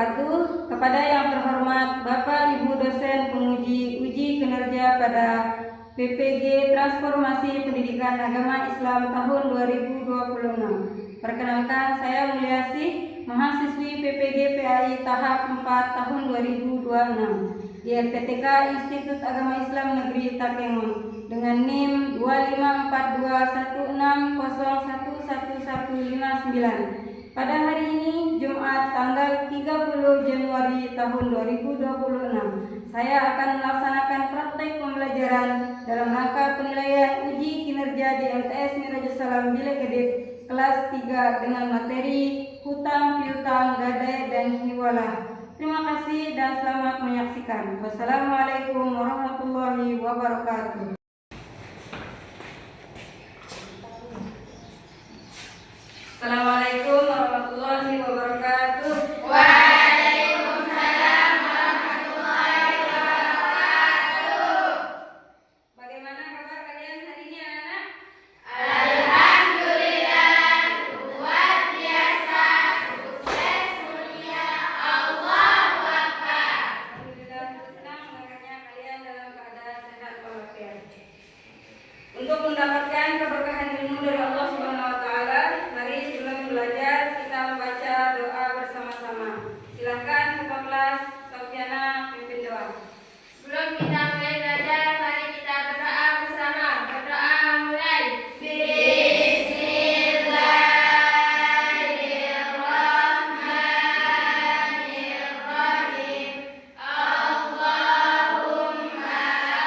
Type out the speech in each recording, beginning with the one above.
wabarakatuh. Kepada yang terhormat Bapak Ibu dosen penguji uji kinerja pada PPG Transformasi Pendidikan Agama Islam tahun 2026. Perkenalkan, saya Mulyasih, mahasiswi PPG PAI tahap 4 tahun 2026 di RPTK Institut Agama Islam Negeri Takengon dengan NIM 254216011159. Pada hari ini, Jumat tanggal 30 Januari tahun 2026, saya akan melaksanakan praktek pembelajaran dalam rangka penilaian uji kinerja di MTS Mirajul Salam Bilekedit kelas 3 dengan materi hutang, piutang, gadai, dan hiwalah. Terima kasih dan selamat menyaksikan. Wassalamualaikum warahmatullahi wabarakatuh. Assalamualaikum warahmatullahi wabarakatuh. Waalaikumsalam warahmatullahi wabarakatuh. Bagaimana kabar kalian hari ini, anak-anak? Alhamdulillah, luar biasa, sukses mulia, Allahu Akbar. Alhamdulillah, senang mendengarnya kalian dalam keadaan sehat walafiat. Untuk mendapatkan keberkahan ilmu dari Allah Subhanahu wa taala, mari sebelum belajar kita membaca doa bersama-sama. Silakan Ketua Kelas Sofiana pimpin doa. Sebelum kita mulai belajar, mari kita berdoa bersama. Berdoa mulai. Bismillahirrahmanirrahim. Allahumma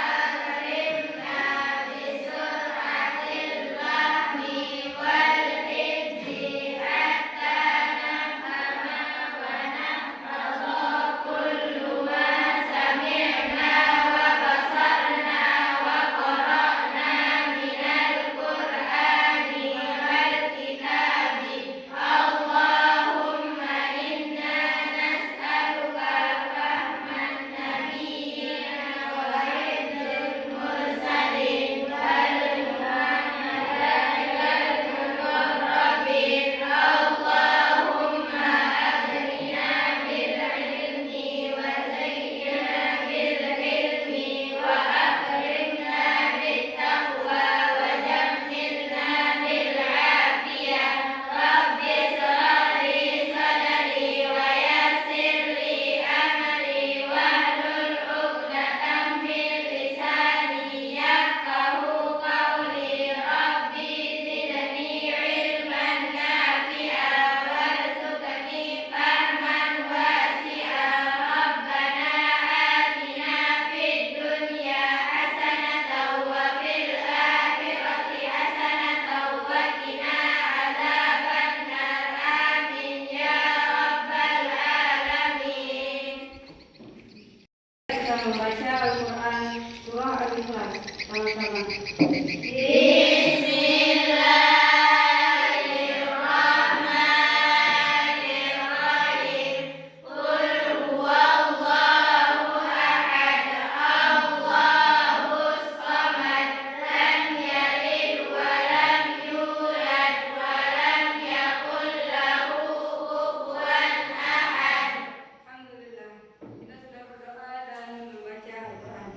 akrimna bisur'atil fahmi wal hifzi hatta nafhama wa nahfadha kullu ma sami'na wa basarna wa qara'na minal Qur'ani wal kitabi. Allahumma inna nas'aluka fahman nabiyyina wa hifdzal mursalin wal mu'minina muqarrabin. Allahumma aghnina bil ilmi wa zayyina bil ilmi wa akrimna bit taqwa wa jammilna bil afiyah. Rabbi shrah li sadri wa yassir li amri wahlul 'uqdatam min lisani yafqahu qawli. Rabbi zidni ilman nafi'an warzuqni fahman wasi'an. Rabbana atina fid dunya hasanatan wa fil akhirati hasanatan wa qina adzabannar. Amin ya rabbal alamin. Kita membaca Al-Quran Surah Al-Ikhlas sama-sama. Bismillahirrahmanirrahim. Qul huwallahu ahad, Allahus samad, lam yalid wa lam yulad wa lam yakul lahu kufuwan ahad. Alhamdulillah, kita sudah berdoa dan membaca Al-Quran.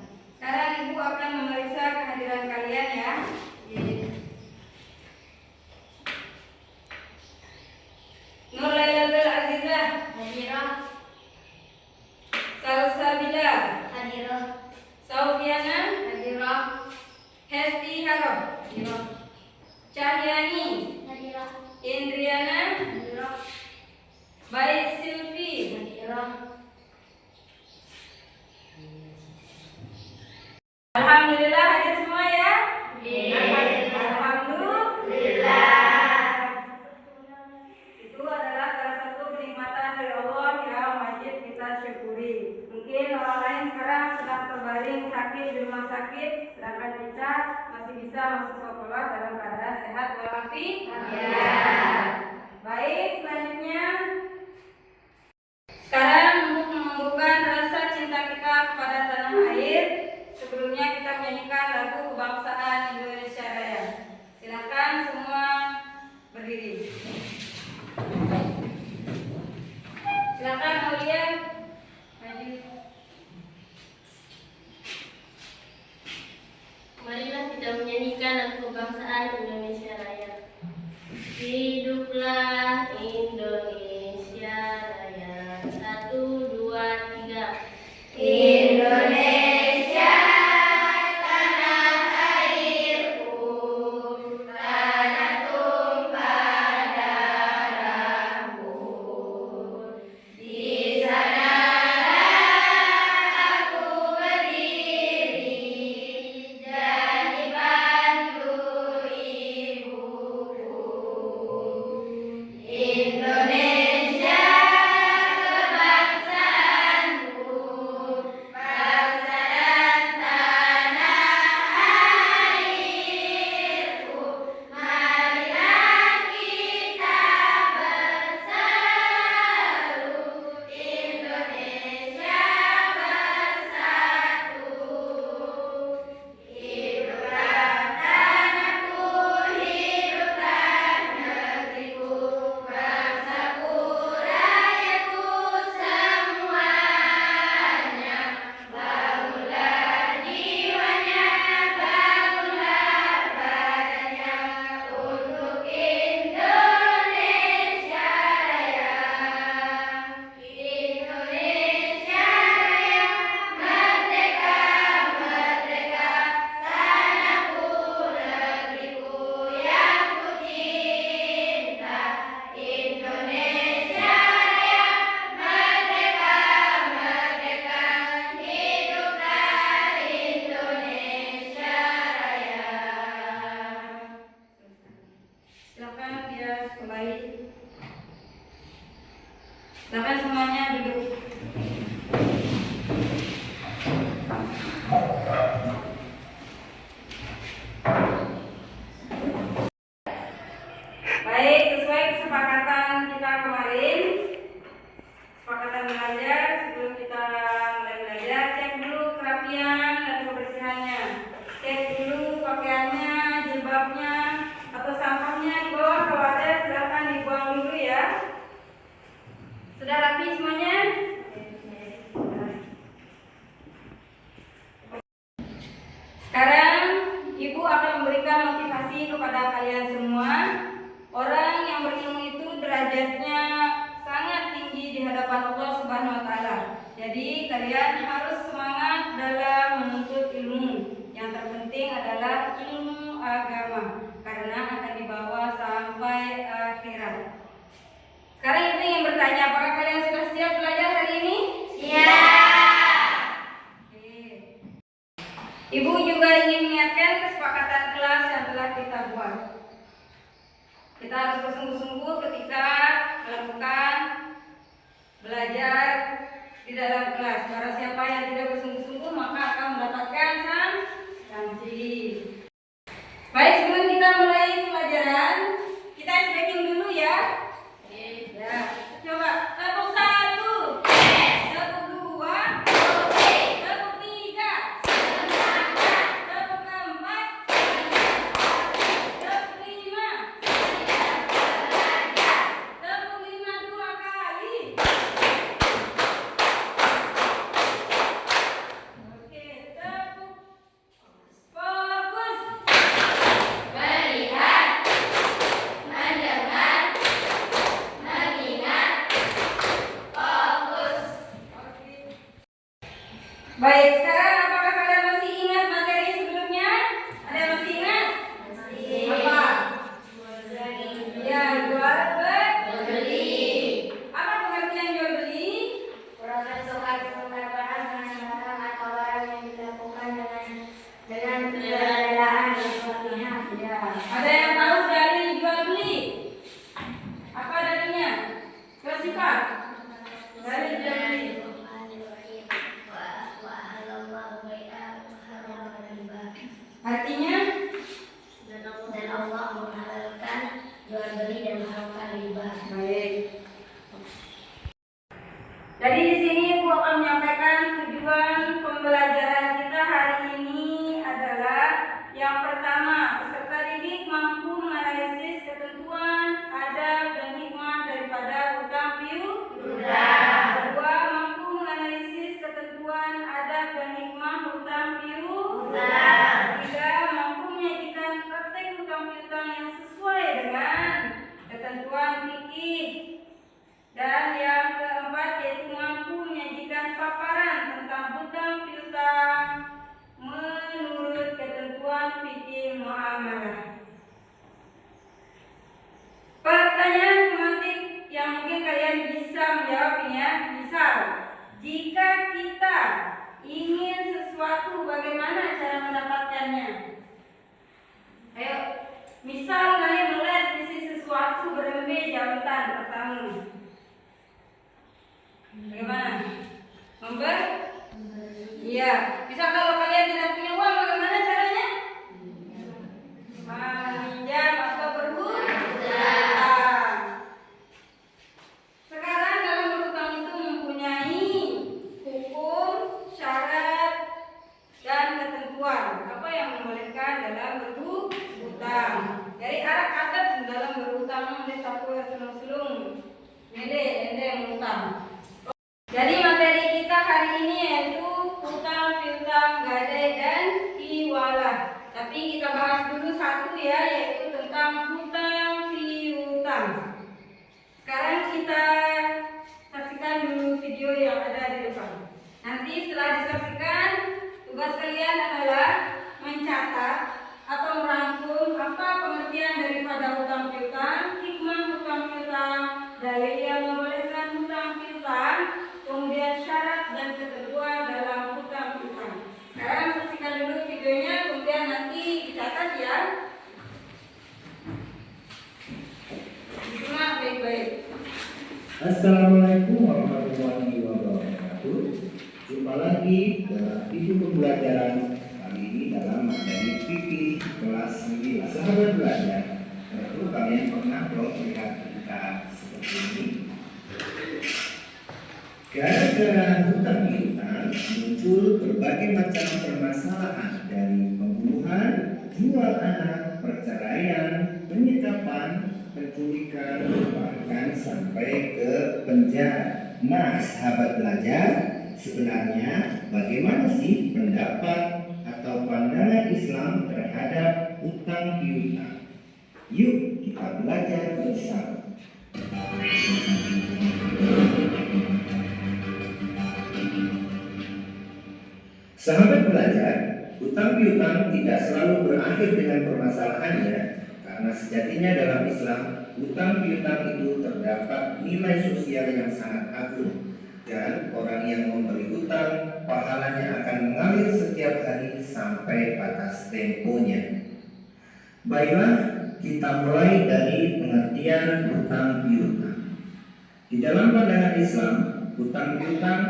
Sekarang Ibu akan memeriksa kehadiran kalian ya. Nur Lailatul Azizah, Hadirah, Salsabila, hadirah, Saufiana, hadirah, Hesti Haroh, hadirah, Cahyani, hadirah, Indriana, hadirah, Baik Silvi, hadirah. Alhamdulillah hadir semua ya. Alhamdulillah. Alhamdulillah. Itu adalah salah satu kenikmatan dari Allah yang wajib kita syukuri. Mungkin orang lain sekarang sedang terbaring sakit di rumah sakit, sedangkan kita masih bisa masuk sekolah dalam keadaan sehat walafiat. Baik, selanjutnya sekarang untuk menumbuhkan rasa cinta kita kepada tanah air, sebelumnya kita menyanyikan lagu kebangsaan Indonesia Raya. Silakan semua berdiri. Silakan Aulia Silakan semuanya duduk. Baik, sesuai kesepakatan kita kemarin, kesepakatan belajar, sebelum kita mulai belajar, cek dulu kerapian dan kebersihannya. Cek dulu pakaiannya, jilbabnya, atau sampahnya di bawah. Kalau ada silakan dibuang dulu ya. Sudah rapi semuanya? Sekarang Ibu akan memberikan motivasi kepada kalian semua. Orang yang berilmu itu derajatnya sangat tinggi di hadapan Allah Subhanahu wa taala. Jadi kalian harus semangat dalam menuntut ilmu. Yang terpenting adalah ilmu agama karena akan dibawa sampai akhirat. Sekarang Ibu ingin bertanya, apakah kalian sudah siap belajar hari ini? Siap. Oke. Ibu juga ingin mengingatkan kesepakatan kelas yang telah kita buat. Kita harus bersungguh-sungguh ketika melakukan belajar di dalam kelas. Barang siapa yang tidak bersungguh-sungguh maka akan mendapatkan sanksi. Baik, sebelum kita mulai pelajaran, kita stretching dulu ya. Ya, coba tepuk 1, tepuk 2, tepuk 3, tepuk 4, tepuk 5, tepuk 5 2 kali. Oke, tepuk. Fokus. Melihat, mendengar, mengingat, fokus. Oke. Baik, sekarang apakah kalian masih ingat materi sebelumnya? Ada yang masih ingat? Apa? Ya, jual Beli. Apa pengertian jual beli? Proses tukar-tukar barang dengan barang atau barang yang dilakukan dengan kerelaan yang berpihak. Ya. Ada yang tahu dalil jual beli? Apa dalilnya? Sifat. Dalil jual beli. Artinya? Dan Allah menghalalkan jual beli dan mengharamkan riba. Baik. Jadi di sini Ibu akan menyampaikan tujuan pembelajaran kita hari ini adalah yang pertama, peserta didik mampu menganalisis ketentuan, adab, dan hikmah daripada hutang piutang. Yang kedua, mampu menganalisis ketentuan, adab, dan hikmah hutang piutang. Ketiga, mampu menyajikan praktek hutang piutang yang sesuai dengan ketentuan fikih. Dan yang keempat yaitu mampu menyajikan paparan tentang hutang piutang menurut ketentuan fikih muamalah. Pertanyaan pemantik yang mungkin kalian bisa menjawabnya, misal, jika kita ingin sesuatu bagaimana cara mendapatkannya? Ayo, misal kalian melihat sisi sesuatu berlembe jabatan pertama. Bagaimana? Iya. Bisa kalau kalian tidak punya uang, bagaimana caranya? Meminjam atau berhutang. Sekarang dalam berhutang itu mempunyai hukum, syarat, dan ketentuan. Apa yang membolehkan dalam berhutang? Dari arah adat dalam berhutang di satu sulung-sulung. Mele, yang berhutang. Jadi materi kita hari ini yaitu hutang, piutang, gadai, dan iwalah. Tapi kita bahas dulu satu ya, yaitu tentang hutang piutang. Sekarang kita saksikan dulu video yang ada di depan. Nanti setelah disaksikan, tugas kalian adalah mencatat atau merangkum apa pengertian daripada hutang piutang, hikmah hutang piutang, dalil yang membolehkan hutang piutang, kemudian syarat dan ketentuan dalam hutang piutang. Sekarang saksikan dulu videonya, kemudian nanti dicatat ya. Disimak baik-baik. Assalamualaikum warahmatullahi wabarakatuh. Jumpa lagi dalam video pembelajaran kali ini dalam materi fikih kelas 9. Sahabat belajar, tentu kalian pernah melihat berita seperti ini. Gara-gara hutang piutang muncul berbagai macam permasalahan dari pembunuhan, jual anak, perceraian, penyekapan, penculikan, bahkan sampai ke penjara. Nah, sahabat belajar, sebenarnya bagaimana sih pendapat atau pandangan Islam terhadap hutang piutang? Yuk kita belajar bersama. Sahabat belajar, hutang piutang tidak selalu berakhir dengan permasalahannya, karena sejatinya dalam Islam, hutang piutang itu terdapat nilai sosial yang sangat agung, dan orang yang memberi hutang pahalanya akan mengalir setiap hari sampai batas temponya. Baiklah, kita mulai dari pengertian hutang piutang. Di dalam pandangan Islam, hutang piutang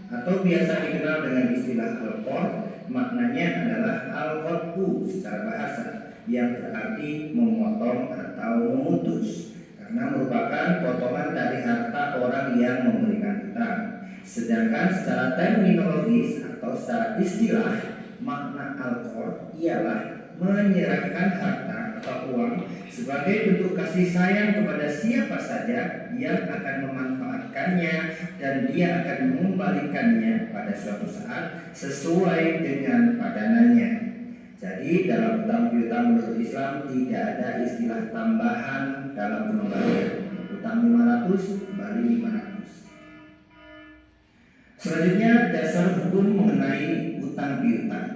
atau biasa dikenal dengan istilah al-qard, maknanya adalah al-qadbu secara bahasa, yang berarti memotong atau memutus, karena merupakan potongan dari harta orang yang memberikan hutang. Sedangkan secara terminologis atau secara istilah, makna al-qard ialah menyerahkan harta atau uang sebagai bentuk kasih sayang kepada siapa saja yang akan memanfaatkannya, dan dia akan mengembalikannya pada suatu saat sesuai dengan padanannya. Jadi dalam hutang piutang menurut Islam tidak ada istilah tambahan dalam pengembalian. Hutang 500 kembali 500. Selanjutnya, dasar hukum mengenai hutang piutang.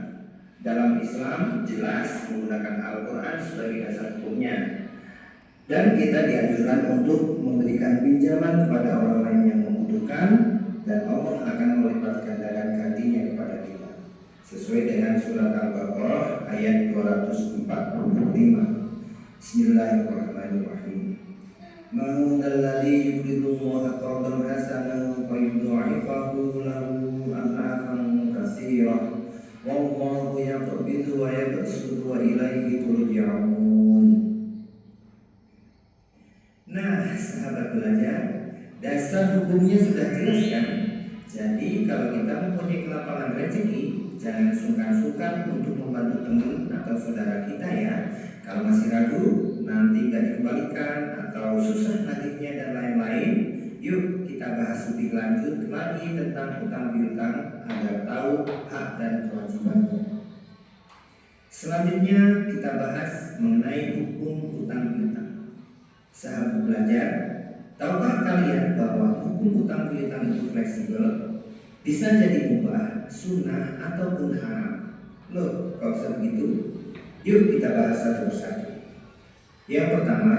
Dalam Islam jelas menggunakan Al-Quran sebagai dasar hukumnya, dan kita dianjurkan untuk memberikan pinjaman kepada orang lain yang membutuhkan, dan Allah akan melipat gandakan gantinya kepada kita, sesuai dengan surat Al-Baqarah ayat 245. Bismillahirrahmanirrahim. Man dzalladzi yuqridu Allaha qardan hasanan fa yudha'ifahu lahu ad'afan katsirah. Wallahu yaqbidu wa yabsutu wa ilaihi turja'un. Nah, sahabat belajar, dasar hukumnya sudah jelas kan? Jadi kalau kita mempunyai kelapangan rezeki, jangan sungkan-sungkan untuk membantu teman atau saudara kita ya. Kalau masih ragu, nanti nggak dikembalikan atau susah nagihnya dan lain-lain, yuk kita bahas lebih lanjut lagi tentang hutang piutang agar tahu hak dan kewajibannya. Selanjutnya kita bahas mengenai hukum hutang piutang. Sahabat belajar, tahukah kalian bahwa hukum hutang piutang itu fleksibel? Bisa jadi mubah, sunnah, ataupun haram. Loh, kok bisa begitu? Yuk kita bahas satu persatu. Yang pertama,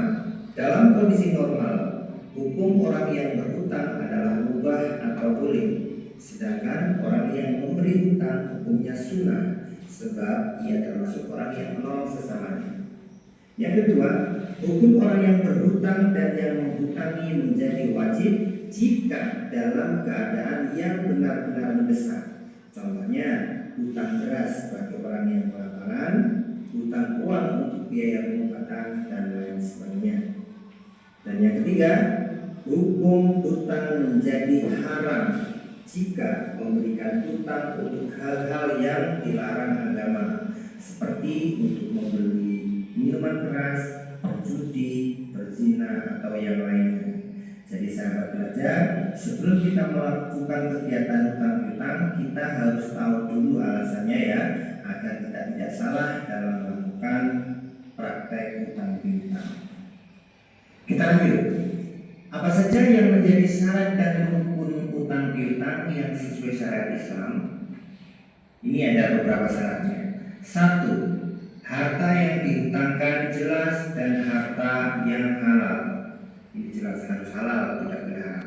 dalam kondisi normal, hukum orang yang berhutang adalah mubah atau boleh, sedangkan orang yang memberi hutang hukumnya sunnah, sebab ia termasuk orang yang menolong sesamanya. Yang kedua, hukum orang yang berhutang dan yang menghutangi menjadi wajib jika dalam keadaan yang benar-benar mendesak. Contohnya, hutang beras bagi orang yang kelaparan, hutang uang untuk biaya pengobatan, dan lain sebagainya. Dan yang ketiga, hukum hutang menjadi haram jika memberikan hutang untuk hal-hal yang dilarang agama, seperti untuk membeli minuman keras, berjudi, berzina, atau yang lainnya. Jadi sahabat belajar, sebelum kita melakukan kegiatan hutang piutang, kita harus tahu dulu alasannya ya, agar kita tidak salah dalam melakukan praktek hutang piutang. Kita lanjut. Apa saja yang menjadi syarat dan rukun hutang piutang yang sesuai syariat Islam? Ini ada beberapa syaratnya. 1. Harta yang dihutangkan jelas dan harta yang halal. Ini jelas harus halal, tidak boleh haram.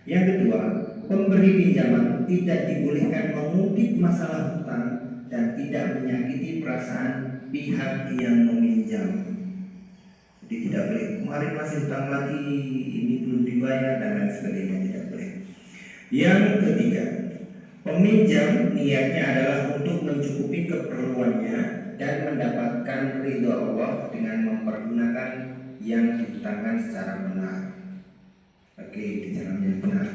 Yang kedua, pemberi pinjaman tidak dibolehkan mengungkit masalah hutang dan tidak menyakiti perasaan pihak yang meminjam. Jadi tidak boleh, kemarin masih hutang lagi, ini belum dibayar, dan lain sebagainya. Yang ketiga, peminjam niatnya adalah untuk mencukupi keperluannya dan mendapatkan ridho Allah dengan mempergunakan yang dihutangkan secara benar. Oke, di jalan yang benar.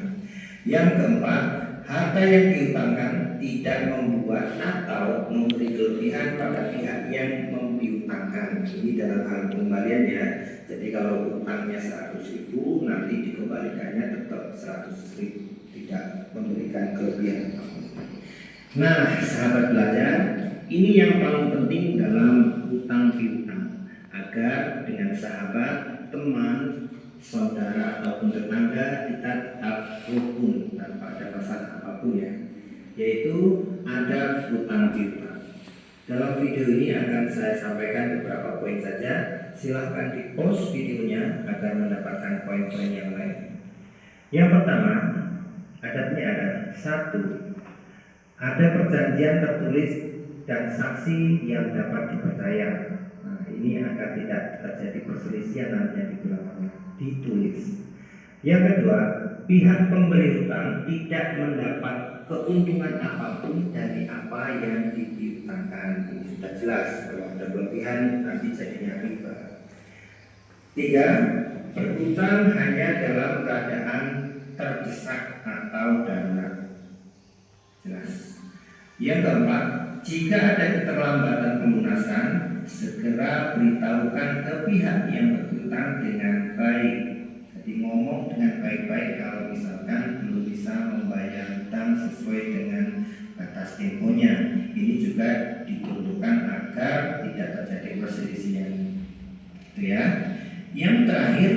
Yang keempat, harta yang dihutangkan tidak membuat atau memberi kelebihan pada pihak yang menghutangkan. Ini dalam hal pengembaliannya. Jadi kalau utangnya 100.000, nanti dikembalikannya tetap 100.000, tidak memberikan kelebihan. Nah, sahabat belajar, ini yang paling penting dalam hutang piutang, agar dengan sahabat, teman, saudara ataupun tetangga kita tetap rukun tanpa ada masalah apapun ya, yaitu ada hutang piutang. Dalam video ini akan saya sampaikan beberapa poin saja. Silahkan di pause videonya agar mendapatkan poin-poin yang lain. Yang pertama, adabnya ada 1. Ada perjanjian tertulis dan saksi yang dapat dipercaya. Nah, ini agar tidak terjadi perselisihan nantinya di belakangnya, ditulis. Yang kedua, pihak pemberi hutang tidak mendapat keuntungan apapun dari apa yang dihutangkan. Ini sudah jelas, kalau ada kelebihan nanti jadinya riba. 3. Berhutang hanya dalam keadaan terdesak atau darurat. Jelas. Yang keempat, jika ada keterlambatan pelunasan, segera beritahukan ke pihak yang berhutang dengan baik. Jadi ngomong dengan baik-baik kalau misalkan belum bisa membayar hutang sesuai dengan batas temponya. Ini juga diperuntukkan agar tidak terjadi perselisihan. Itu ya. Yang terakhir,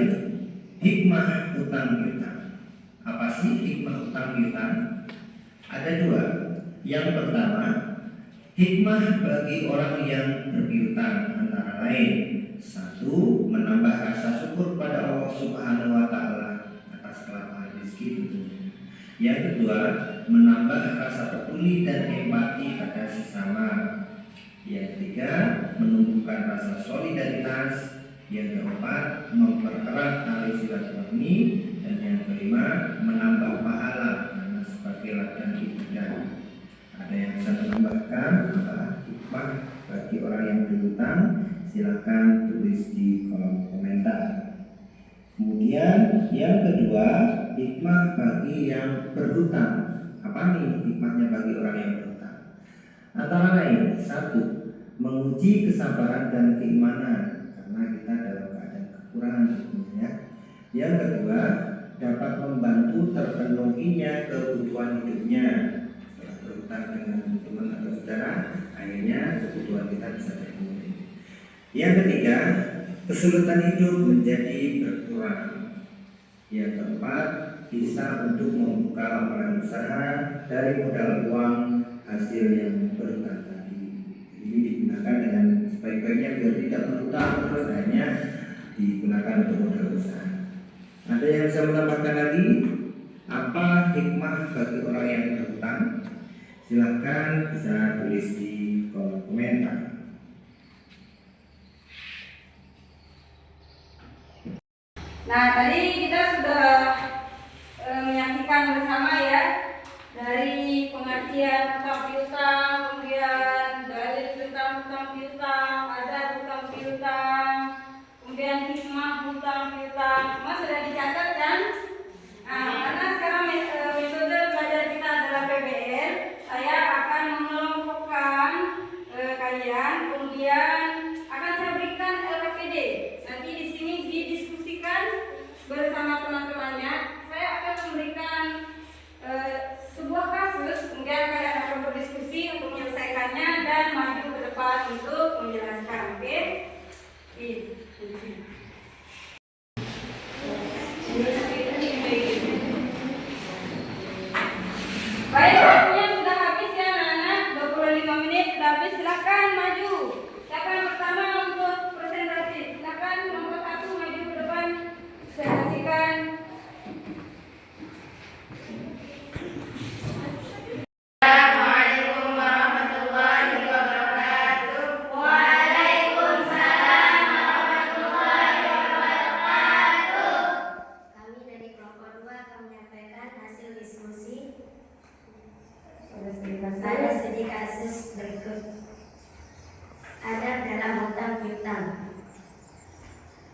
hikmah hutang piutang. Apa sih hikmah hutang piutang? Ada 2. Yang pertama, hikmah bagi orang yang berpiutang antara lain: 1. Menambah rasa syukur pada Allah Subhanahu wa Ta'ala atas kelapangan rezeki tentunya. Yang kedua, menambah rasa peduli dan empati pada sesama. Yang ketiga, menumbuhkan rasa solidaritas. Yang keempat, mempererat tali silaturahmi. Dan yang kelima, menambah pahala karena sebagai ladang ibadah. Ada yang bisa menambahkan hikmah bagi orang yang berhutang? Silahkan tulis di kolom komentar. Kemudian yang kedua, hikmah bagi yang berhutang. Apa nih hikmahnya bagi orang yang berhutang? Antara lain, 1. Menguji kesabaran dan keimanan, karena kita dalam keadaan kekurangan tentunya. Yang kedua, dapat membantu terpenuhinya kebutuhan hidupnya. Setelah berhutang dengan teman atau saudara, akhirnya kebutuhan kita bisa terpenuhi. Yang ketiga, kesulitan hidup menjadi berkurang. Yang keempat, bisa untuk membuka lapangan usaha dari modal uang hasil yang berhutang tadi. Ini digunakan dengan sebaik-baiknya biar tidak berhutang, terus hanya digunakan untuk modal usaha. Ada yang bisa menambahkan lagi? Apa hikmah bagi orang yang berhutang? Silahkan bisa tulis di kolom komentar. Nah, tadi kita sudah menyaksikan bersama ya, dari pengertian hutang piutang, kemudian dalil tentang hutang piutang, ada hutang piutang, kemudian hikmah hutang piutang, semua sudah dicatat kan? Nah, karena sekarang metode belajar kita adalah PBL, saya akan mengelompokkan kalian, kemudian akan saya berikan LKPD. Nanti di sini didiskusikan berikut. Adab dalam hutang piutang.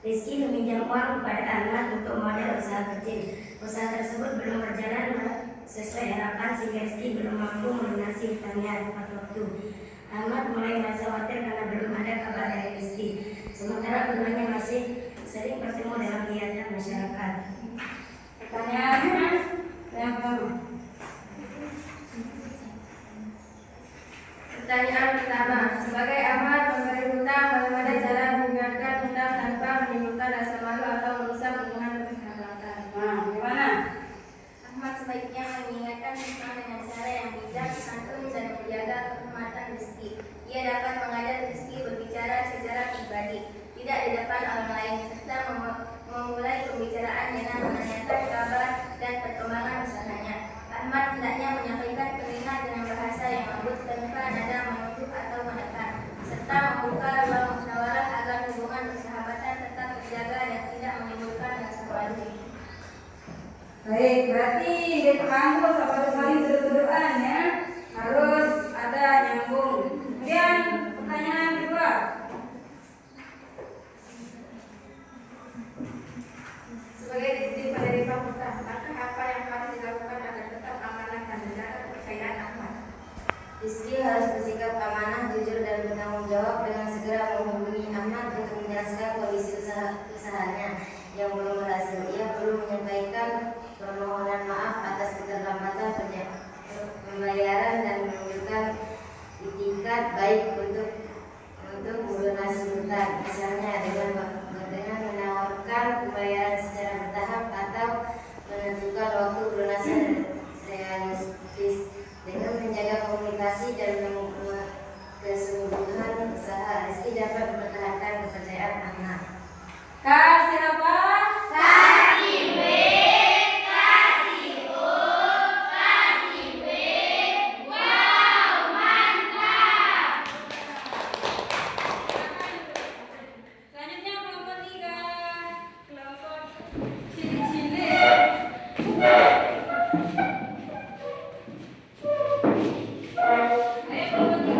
Rizky meminjam uang kepada Ahmad untuk modal usaha kecil. Usaha tersebut belum berjalan sesuai harapan sehingga Rizky belum mampu melunasi hutangnya tepat waktu. Ahmad mulai merasa khawatir karena belum ada kabar dari Rizky. Sementara keduanya masih sering bertemu dalam kegiatan masyarakat. Pertanyaan yang pertama. Pertanyaan pertama, sebagai Ahmad memberi hutang, bagaimana cara mengingatkan hutang tanpa menimbulkan rasa malu atau merusak hubungan persahabatan? Nah, gimana? Ahmad sebaiknya mengingatkan hutang dengan cara yang bijak, santun, dan menjaga kehormatan Rizky. Ia dapat mengajak Rizky berbicara secara pribadi, tidak di depan orang lain, serta memulai pembicaraan dengan menanyakan kabar dan perkembangan usahanya. Ahmad hendaknya menyampaikan keinginan dengan bahasa yang lembut tanpa nada menunduk atau menekan, serta membuka ruang musyawarah agar hubungan persahabatan tetap terjaga dan tidak menimbulkan rasa malu. Baik, berarti di kampus apa saling tuduh-tuduhan ya, harus ada nyambung. Kemudian pertanyaan kedua. Sebagai istri penerima hutang, langkah apa yang harus dilakukan agar tetap amanah dan menjaga kepercayaan Ahmad? Rizky harus bersikap amanah, jujur, dan bertanggung jawab dengan segera menghubungi Ahmad untuk menjelaskan kondisi usahanya yang belum berhasil. Ia perlu menyampaikan permohonan maaf atas keterlambatan pembayaran dan menunjukkan itikat baik untuk melunasi hutang, misalnya dengan menawarkan pembayaran secara bertahap atau menentukan waktu pelunasan realistis. Dengan menjaga komunikasi dan kesungguhan usaha, Rizky dapat mempertahankan kepercayaan Ahmad. Kasih apa? Kasih B, kasih O, kasih B. Wow, mantap. Selanjutnya kelompok 3, kelompok cilik-cilik. Ayo kelompok 3.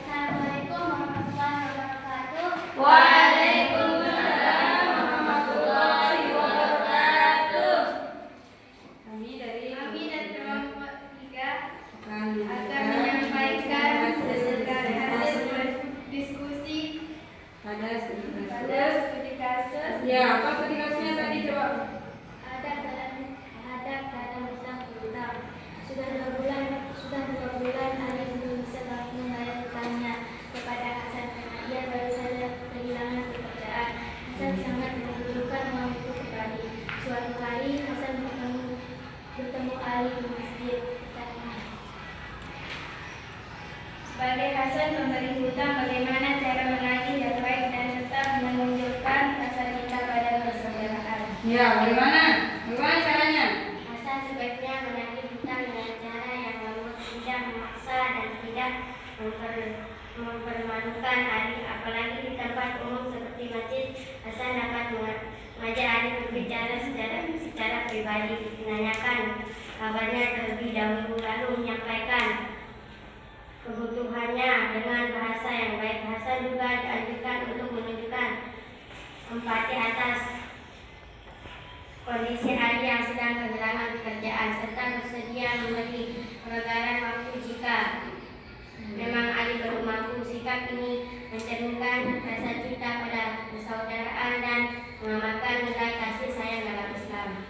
Assalamualaikum warahmatullahi wabarakatuh. Waalaikumsalam warahmatullahi wabarakatuh. Kami dari kelompok 3 akan menyampaikan hasil diskusi pada studi pada studi kasus Ya, apa studi kasusnya tadi coba? Adab dalam hutang piutang. Sudah dua bulan Ali belum bisa membayar hutangnya kepada Hasan karena ia baru saja kehilangan pekerjaan. Hasan sangat membutuhkan uang itu kembali. Suatu hari Hasan bertemu Ali di masjid. Sebagai Hasan memberi hutang, bagaimana cara menagih yang baik dan tetap menunjukkan rasa cinta pada persaudaraan? Ya, bagaimana? Bagaimana caranya? Hasan sebaiknya menagih hutang dengan cara yang lembut, tidak memaksa dan tidak mempermalukan Ali, apalagi di tempat umum seperti masjid. Hasan dapat mengajak Ali berbicara secara pribadi, menanyakan kabarnya terlebih dahulu, lalu menyampaikan kebutuhannya dengan bahasa yang baik. Hasan juga dianjurkan untuk menunjukkan empati atas kondisi Ali yang sedang kehilangan pekerjaan, serta bersedia memberi pelegaran waktu jika memang Ali belum mampu. Sikap ini mencerminkan rasa cinta pada persaudaraan dan mengamalkan nilai kasih sayang dalam Islam.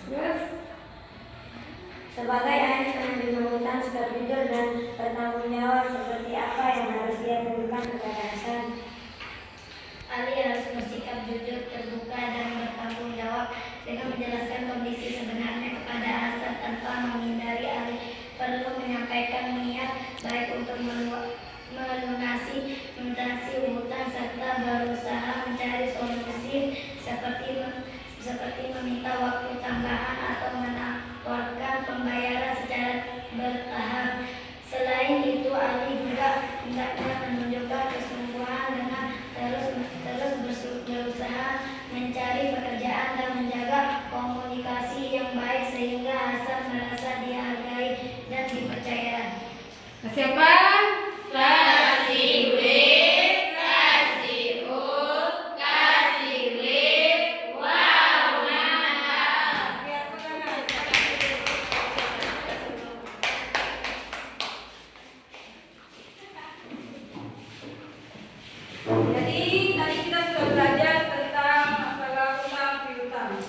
Terus? Sebagai ahli penerima hutang, sikap jujur dan bertanggung jawab seperti apa yang harus dia tunjukkan kepada Hasan? Ali harus bersikap jujur, terbuka, dan bertanggung jawab dengan menjelaskan kondisi sebenarnya kepada Hasan tanpa menghindari. Ali perlu menyampaikan niat baik untuk melunasi hutang serta berusaha mencari solusi seperti meminta waktu tambahan atau menawarkan pembayaran secara bertahap. Selain itu, Ali juga hendaknya menunjukkan kesungguhan dengan terus Siapa? Kasih W, kasih O, kasih W, wow, mantap. Biar pegangan. Jadi tadi kita sudah belajar tentang masalah utang piutang.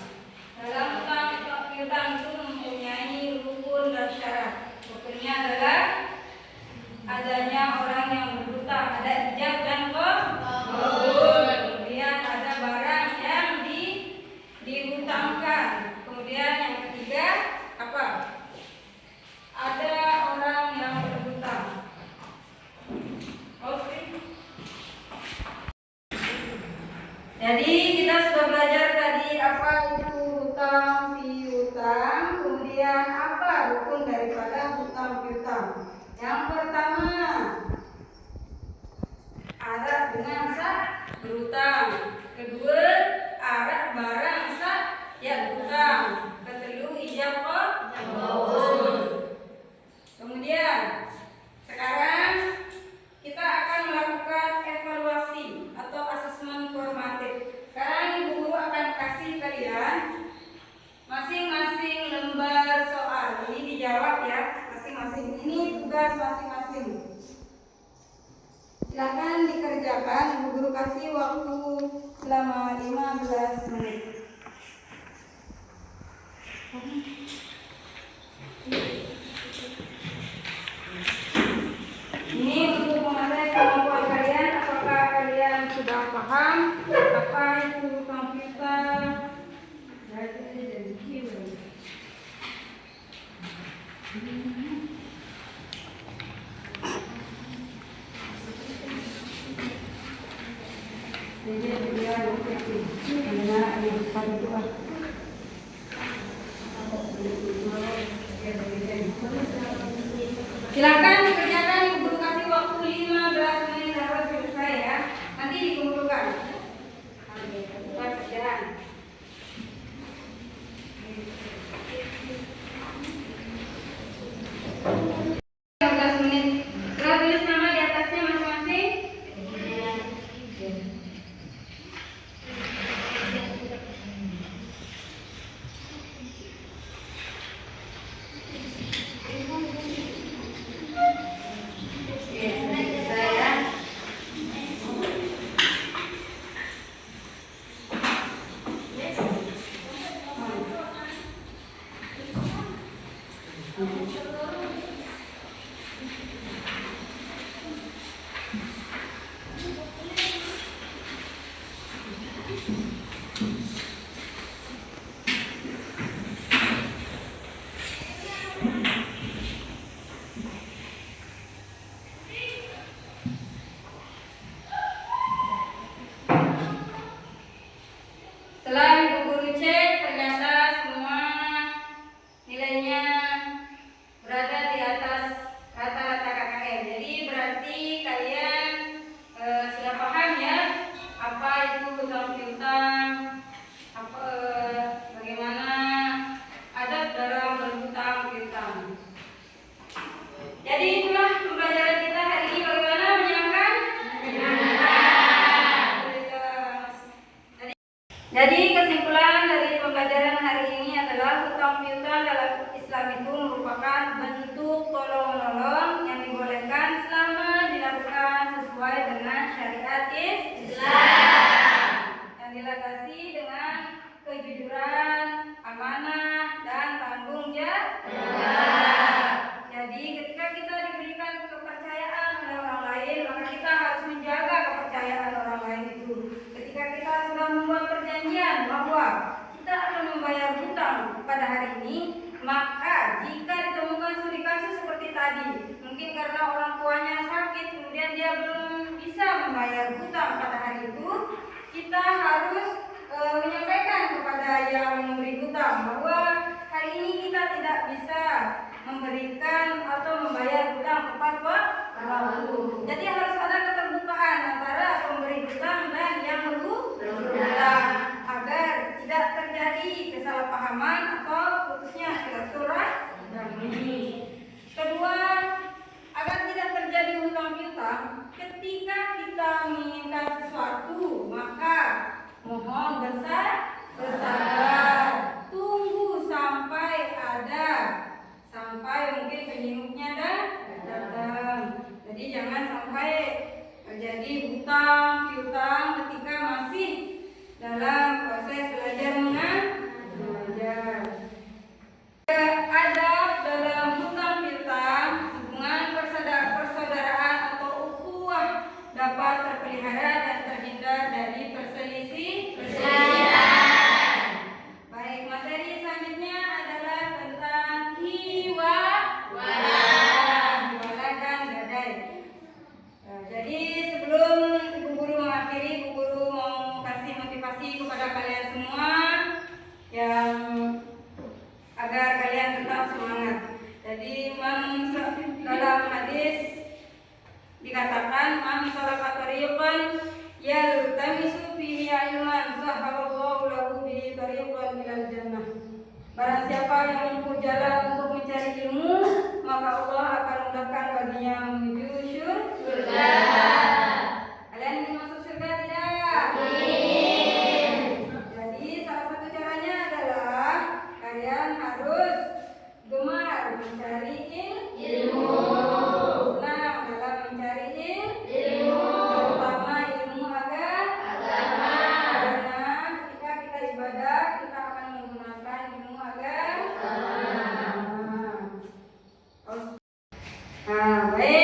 Dalam utang piutang itu mempunyai rukun dan syarat. Rukunnya adalah adanya orang yang berhutang, ada ijab dan qabul. Kemudian ada barang yang dihutangkan. Kemudian yang ketiga apa? Ada orang yang berhutang. Oke. Jadi kita sudah belajar tadi apa itu hutang piutang, kemudian apa rukun daripada hutang piutang. Yang pertama, arat dengan sah berhutang. Kedua, arat barang sah ya berhutang. Ketelu, ijab qabul. Kemudian sekarang kita akan melakukan evaluasi atau asesmen formatif. Sekarang Ibu Guru akan kasih kalian masing-masing lembar soal. Ini dijawab ya, masing-masing. Ini tugas masing-masing. Silakan dikerjakan. Ibu Guru kasih waktu selama 15 menit. Ini untuk mengenai kemampuan kalian, apakah kalian sudah paham apa itu komputer? Silakan dikerjakan. Ibu kasih waktu 15 menit harus selesai ya. Nanti dikumpulkan. Buat kerjaan. 15 menit. Telah tulis nama di atasnya masing-masing. Setelah Ibu Guru cek, ternyata semua nilainya berada di atas rata-rata KKM. Jadi berarti kalian sudah paham ya apa itu hutang piutang, apa bagaimana adab dalam berhutang piutang. Jadi itulah pembelajaran kita hari ini. Bagaimana, menyenangkan? Jadi kesimpulan dari pembelajaran hari ini adalah hutang piutang dalam Islam itu merupakan bentuk tolong-menolong yang dibolehkan selama dilakukan sesuai dengan syariat Islam, yang dilandasi dengan kejujuran, amanah, dan tanggung jawab. Jadi ketika kita diberikan kepercayaan oleh orang lain, maka kita harus menjaga kepercayaan orang lain itu. Ketika kita sudah membuat perjanjian bahwa kita akan membayar hutang pada hari ini, maka jika ditemukan studi kasus seperti tadi, mungkin karena orang tuanya sakit, kemudian dia belum bisa membayar hutang pada hari itu, kita harus menyampaikan kepada yang memberi hutang bahwa hari ini kita tidak bisa memberikan atau membayar hutang tepat waktu. Jadi harus ada keterbukaan antara pemberi hutang dan yang berhutang agar tidak terjadi kesalahpahaman atau putusnya silaturahmi. Kedua, agar mengatakan man salaka tariqan yaltamisu fihi ilman sahalallahu lahu bihi tariqan ilal jannah. Barang siapa yang menempuh jalan untuk mencari ilmu, maka Allah akan mudahkan baginya menuju surga. Kalian ingin masuk surga tidak? Jadi salah satu caranya adalah kalian harus gemar mencari ilmu. Senang dalam mencari ilmu, terutama ilmu agama. Karena ketika kita ibadah, kita akan menggunakan ilmu agama. Baik.